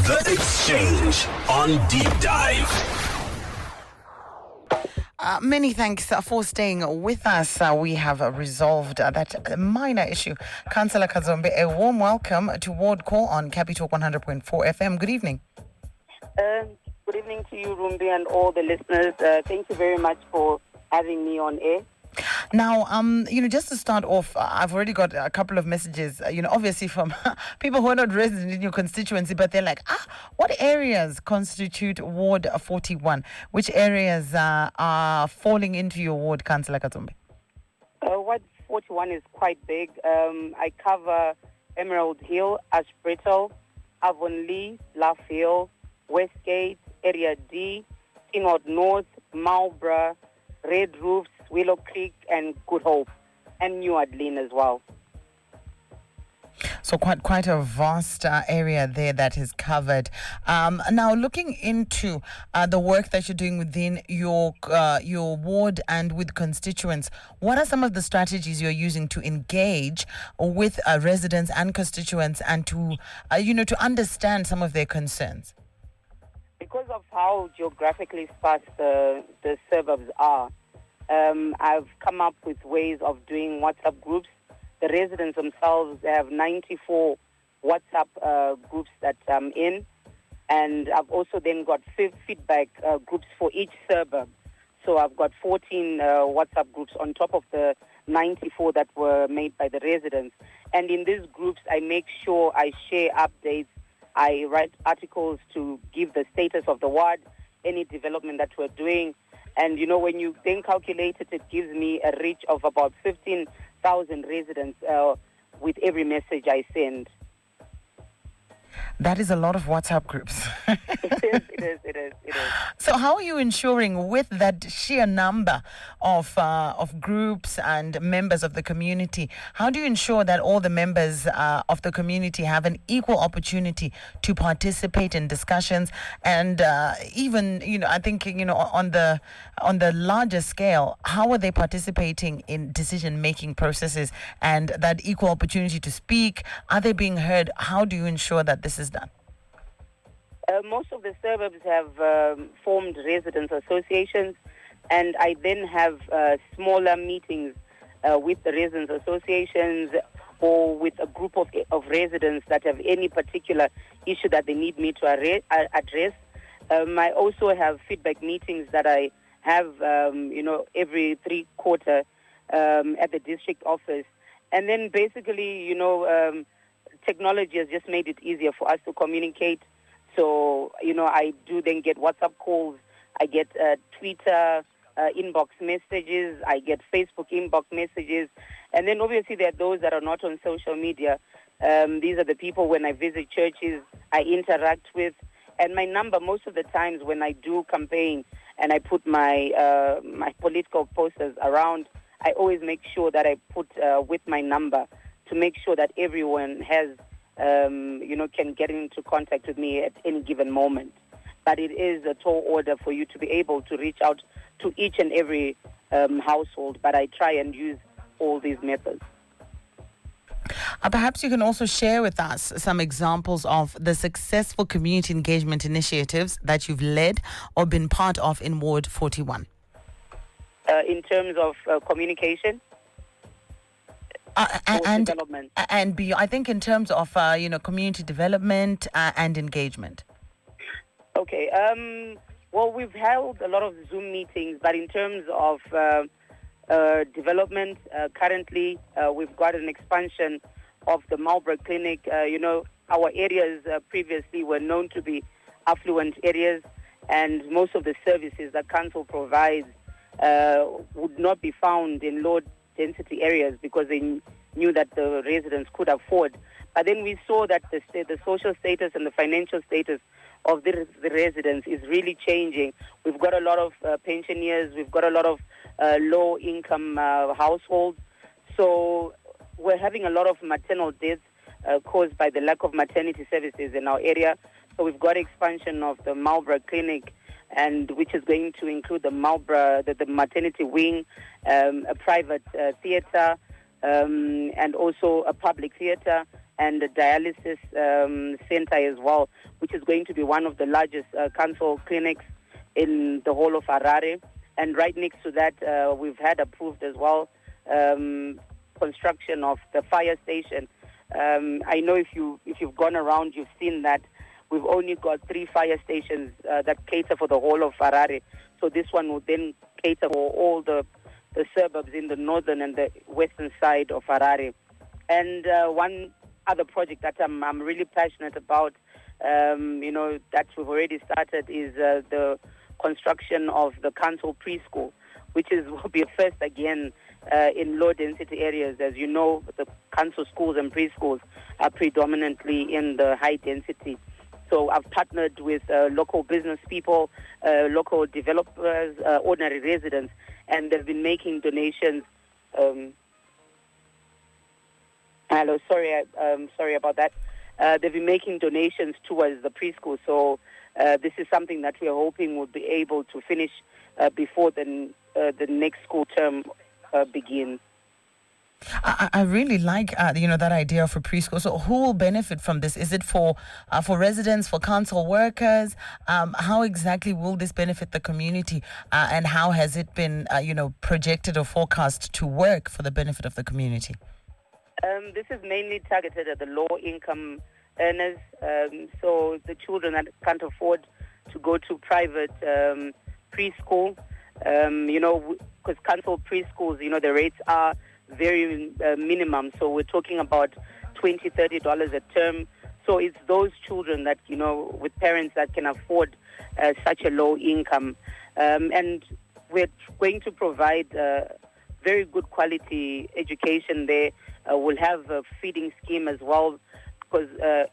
The Exchange on Deep Dive. Many thanks for staying with us. We have resolved that minor issue. Councillor Kadzombe, a warm welcome to Ward Call on Capital 100.4 FM. Good evening. Good evening to you, Rumbi, and all the listeners. Thank you very much for having me on air. Now, just to start off, I've already got a couple of messages, obviously from people who are not resident in your constituency, but they're like, what areas constitute Ward 41? Which areas are falling into your ward, Councillor Kadzombe? Ward 41 is quite big. I cover Emerald Hill, Ashbrittle, Avonlea, Laugh Hill, Westgate, Area D, Inward North, Malborough, Red Roofs, Willow Creek, and Good Hope, and New Adeline as well. So quite a vast area there that is covered. Now, looking into the work that you're doing within your ward and with constituents, what are some of the strategies you're using to engage with residents and constituents and to understand some of their concerns? Because of how geographically sparse the suburbs are, I've come up with ways of doing WhatsApp groups. The residents themselves have 94 WhatsApp groups that I'm in, and I've also then got feedback groups for each suburb. So I've got 14 WhatsApp groups on top of the 94 that were made by the residents. And in these groups, I make sure I share updates. I write articles to give the status of the ward, any development that we're doing. And, when you then calculate it, it gives me a reach of about 15,000 residents with every message I send. That is a lot of WhatsApp groups. It is. So how are you ensuring with that sheer number of groups and members of the community, how do you ensure that all the members of the community have an equal opportunity to participate in discussions and even, I think, on the larger scale, how are they participating in decision-making processes and that equal opportunity to speak? Are they being heard? How do you ensure that this is done? Most of the suburbs have formed residents associations, and I then have smaller meetings with the residents associations or with a group of residents that have any particular issue that they need me to address. I also have feedback meetings that I have, every 3 quarters at the district office. And then basically, technology has just made it easier for us to communicate. So, I do then get WhatsApp calls, I get Twitter inbox messages, I get Facebook inbox messages, and then obviously there are those that are not on social media. These are the people when I visit churches, I interact with, and my number most of the times when I do campaign and I put my my political posters around, I always make sure that I put with my number to make sure that everyone has can get into contact with me at any given moment. But it is a tall order for you to be able to reach out to each and every household, but I try and use all these methods. Perhaps you can also share with us some examples of the successful community engagement initiatives that you've led or been part of in Ward 41. In terms of communication? And development. And I think in terms of community development and engagement. Okay. Well, we've held a lot of Zoom meetings, but in terms of development, currently we've got an expansion of the Malborough Clinic. Our areas previously were known to be affluent areas, and most of the services that council provides would not be found in low density areas because they knew that the residents could afford. But then we saw that the social status and the financial status of the residents is really changing. We've got a lot of pensioners, we've got a lot of low-income households. So we're having a lot of maternal deaths caused by the lack of maternity services in our area. So we've got expansion of the Malborough Clinic, and which is going to include the Malborough, the maternity wing, a private theatre, and also a public theatre. and a dialysis center as well, which is going to be one of the largest council clinics in the whole of Harare. And right next to that, we've had approved as well construction of the fire station. I know if you've gone around, you've seen that we've only got 3 fire stations that cater for the whole of Harare. So this one will then cater for all the suburbs in the northern and the western side of Harare. And one other project that I'm really passionate about, that we've already started, is the construction of the council preschool, which will be a first again in low-density areas. As you know, the council schools and preschools are predominantly in the high density. So I've partnered with local business people, local developers, ordinary residents, and they've been making donations. Hello, sorry about that. They've been making donations towards the preschool. So this is something that we are hoping will be able to finish before the next school term begins. I really like that idea of a preschool. So who will benefit from this? Is it for residents, for council workers? How exactly will this benefit the community? And how has it been projected or forecast to work for the benefit of the community? This is mainly targeted at the low-income earners. So the children that can't afford to go to private preschool. Because council preschools, the rates are very minimum. So we're talking about $20, $30 a term. So it's those children that, with parents that can afford such a low income. And we're going to provide very good quality education there. We'll have a feeding scheme as well, because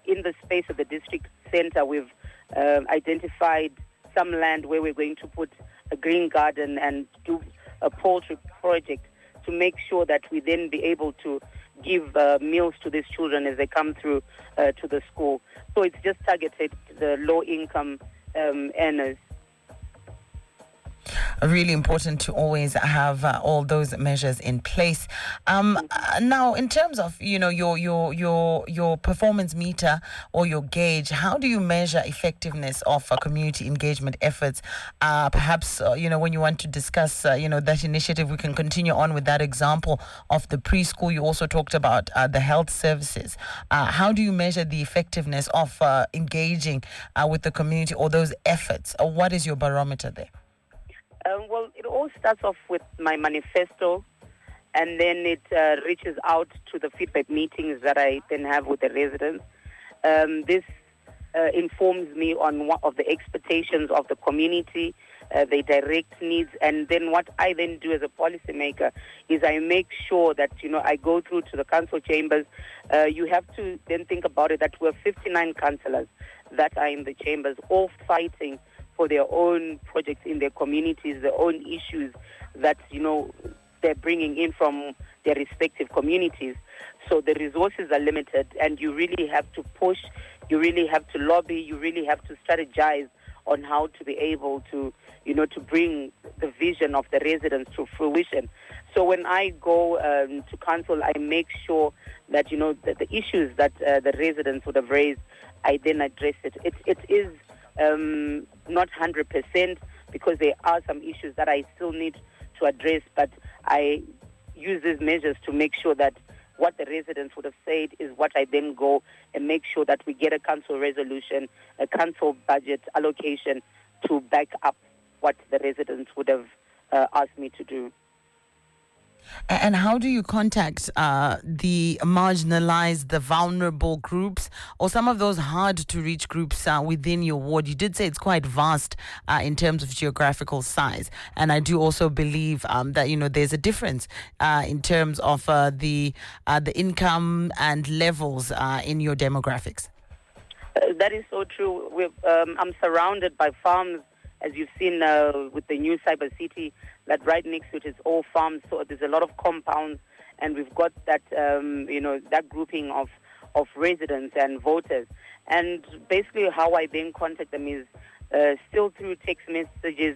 in the space of the district center, we've identified some land where we're going to put a green garden and do a poultry project to make sure that we then be able to give meals to these children as they come through to the school. So it's just targeted to the low-income earners. Really important to always have all those measures in place. Now, in terms of your performance meter or your gauge, how do you measure effectiveness of community engagement efforts? Perhaps when you want to discuss that initiative, we can continue on with that example of the preschool. You also talked about the health services. How do you measure the effectiveness of engaging with the community or those efforts? What is your barometer there? Well, it all starts off with my manifesto, and then it reaches out to the feedback meetings that I then have with the residents. This informs me on what of the expectations of the community, the direct needs, and then what I then do as a policymaker is I make sure that, I go through to the council chambers. You have to then think about it that we're 59 councillors that are in the chambers, all fighting for their own projects in their communities, their own issues that, they're bringing in from their respective communities. So the resources are limited, and you really have to push, you really have to lobby, you really have to strategize on how to be able to, to bring the vision of the residents to fruition. So when I go to council, I make sure that, that the issues that the residents would have raised, I then address it. It is not 100%, because there are some issues that I still need to address, but I use these measures to make sure that what the residents would have said is what I then go and make sure that we get a council resolution, a council budget allocation to back up what the residents would have asked me to do. And how do you contact the marginalized, the vulnerable groups, or some of those hard-to-reach groups within your ward? You did say it's quite vast in terms of geographical size. And I do also believe that, there's a difference in terms of the income and levels in your demographics. That is so true. I'm surrounded by farms, as you've seen with the new cyber city, that right next to it is all farms. So there's a lot of compounds, and we've got that, that grouping of residents and voters. And basically how I then contact them is still through text messages,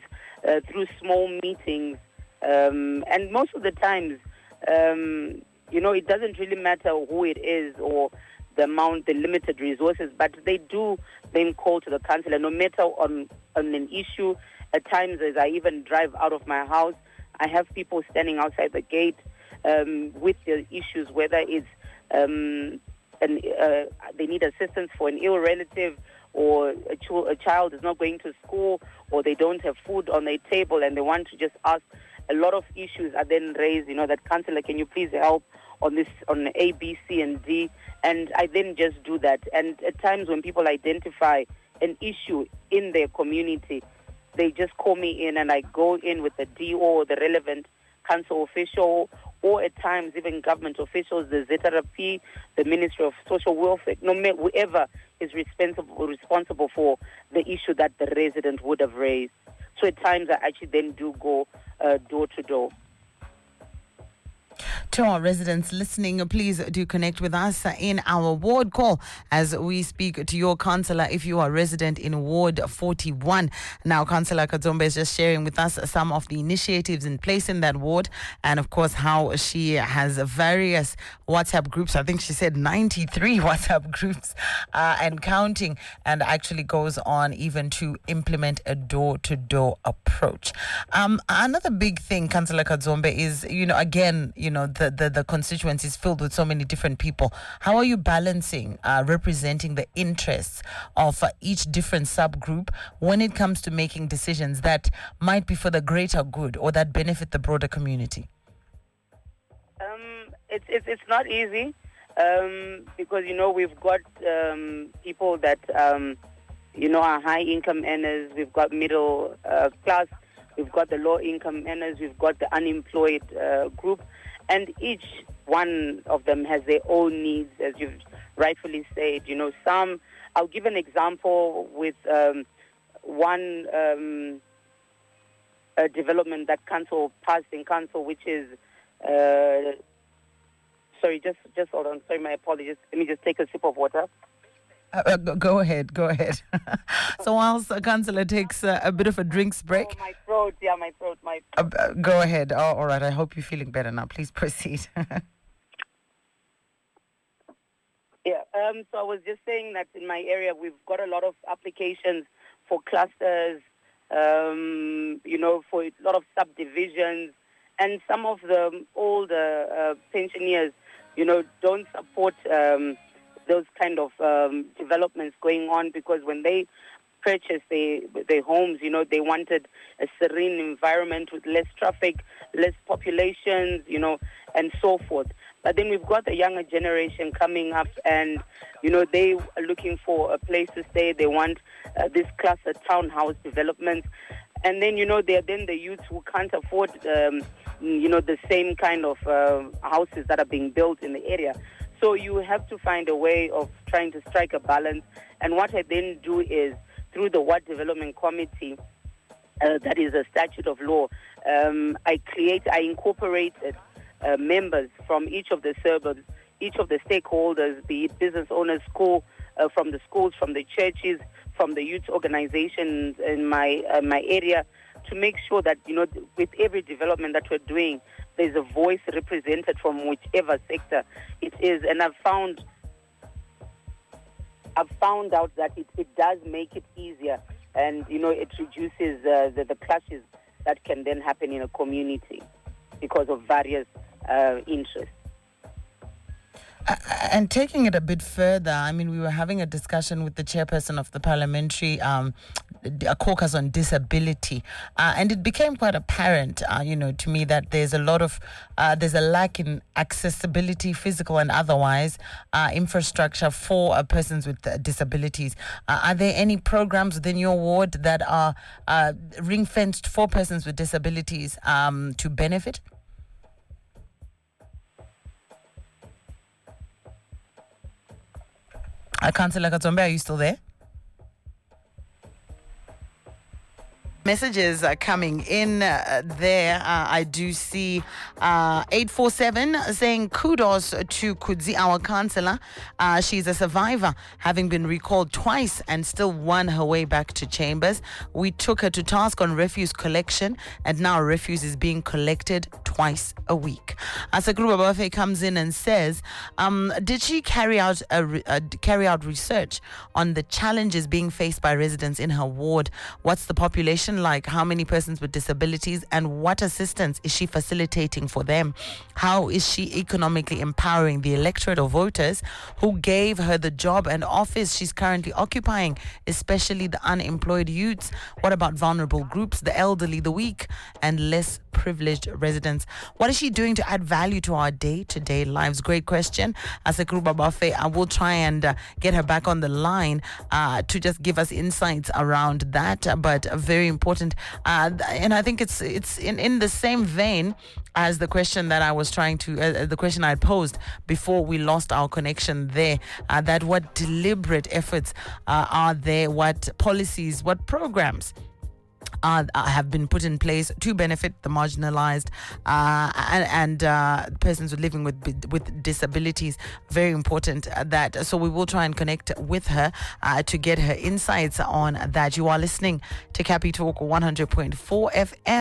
through small meetings. And most of the times, it doesn't really matter who it is or the limited resources, but they do then call to the councillor, no matter on an issue. At times, as I even drive out of my house, I have people standing outside the gate with the issues, whether it's they need assistance for an ill relative, or a child is not going to school, or they don't have food on their table and they want to just ask. A lot of issues are then raised, that councillor, can you please help on this, on A, B, C, and D? And I then just do that. And at times when people identify an issue in their community, they just call me in and I go in with the DO or the relevant council official, or at times even government officials, the ZRP, the Ministry of Social Welfare, whoever is responsible for the issue that the resident would have raised. So at times I actually then do go door to door. To our residents listening, please do connect with us in our ward call as we speak to your councillor if you are resident in Ward 41. Now, Councillor Kadzombe is just sharing with us some of the initiatives in place in that ward, and of course how she has various WhatsApp groups. I think she said 93 WhatsApp groups and counting, and actually goes on even to implement a door-to-door approach. Another big thing, Councillor Kadzombe, is, again, the constituency is filled with so many different people. How are you balancing representing the interests of each different subgroup when it comes to making decisions that might be for the greater good or that benefit the broader community? It's not easy because we've got people that are high income earners. We've got middle class. We've got the low income earners. We've got the unemployed group. And each one of them has their own needs, as you've rightfully said. Some, I'll give an example with one development that council passed in council, which is, sorry, just hold on. Sorry, my apologies. Let me just take a sip of water. Go ahead. So whilst Councillor takes a bit of a drinks break. Oh, my throat. Go ahead. Oh, all right. I hope you're feeling better now. Please proceed. Yeah. So I was just saying that in my area, we've got a lot of applications for clusters, for a lot of subdivisions, and some of the older pensioners, don't support those kind of developments going on, because when they purchased their homes, they wanted a serene environment with less traffic, less populations, and so forth. But then we've got the younger generation coming up, and, they are looking for a place to stay. They want this cluster townhouse developments. And then, they're then the youth who can't afford, the same kind of houses that are being built in the area. So you have to find a way of trying to strike a balance. And what I then do is, through the Ward Development Committee, that is a statute of law, I incorporated members from each of the suburbs, each of the stakeholders, be it business owners, from the schools, from the churches, from the youth organizations in my area, to make sure that, with every development that we're doing, there's a voice represented from whichever sector it is. And I've found out that it does make it easier, and, it reduces the clashes that can then happen in a community because of various interests. And taking it a bit further, we were having a discussion with the chairperson of the parliamentary caucus on disability, and it became quite apparent, to me, that there's a lack in accessibility, physical and otherwise, infrastructure for persons with disabilities. Are there any programs within your ward that are ring-fenced for persons with disabilities to benefit? Councillor Kadzombe, are you still there? Messages are coming in there. I do see 847 saying kudos to Kudzai, our councillor. She's a survivor, having been recalled twice and still won her way back to chambers. We took her to task on refuse collection, and now refuse is being collected twice a week. Asakruba Buffet comes in and says, did she carry out research on the challenges being faced by residents in her ward? What's the population like? How many persons with disabilities, and what assistance is she facilitating for them? How is she economically empowering the electorate of voters who gave her the job and office she's currently occupying, especially the unemployed youths? What about vulnerable groups, the elderly, the weak, and less privileged residents? What is she doing to add value to our day-to-day lives? Great question. Asakruba Buffet, I will try and get her back on the line to just give us insights around that, but very important. And I think it's in the same vein as the question that I was trying to, the question I posed before we lost our connection there, that what deliberate efforts are there, what policies, what programs have been put in place to benefit the marginalized and persons living with disabilities. Very important that. So we will try and connect with her to get her insights on that. You are listening to Cappy Talk 100.4 FM.